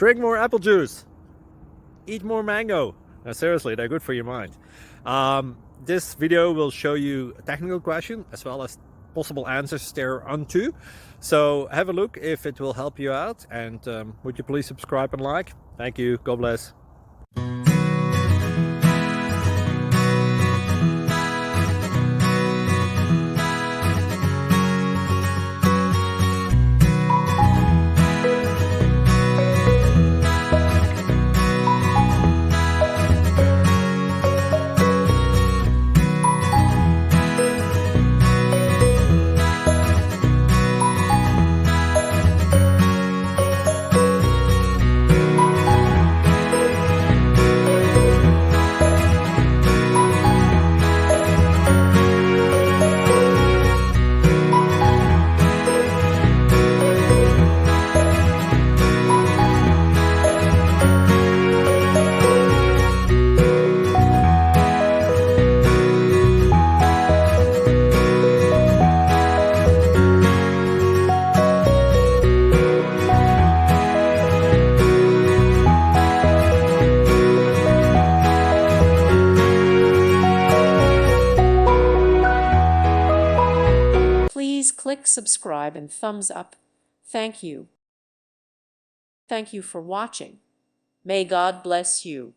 Drink more apple juice. Eat more mango. No, seriously, they're good for your mind. This video will show you a technical question as well as possible answers thereunto. So have a look if it will help you out, and would you please subscribe and like? Thank you. God bless. Please click subscribe and thumbs up. Thank you. Thank you for watching. May God bless you.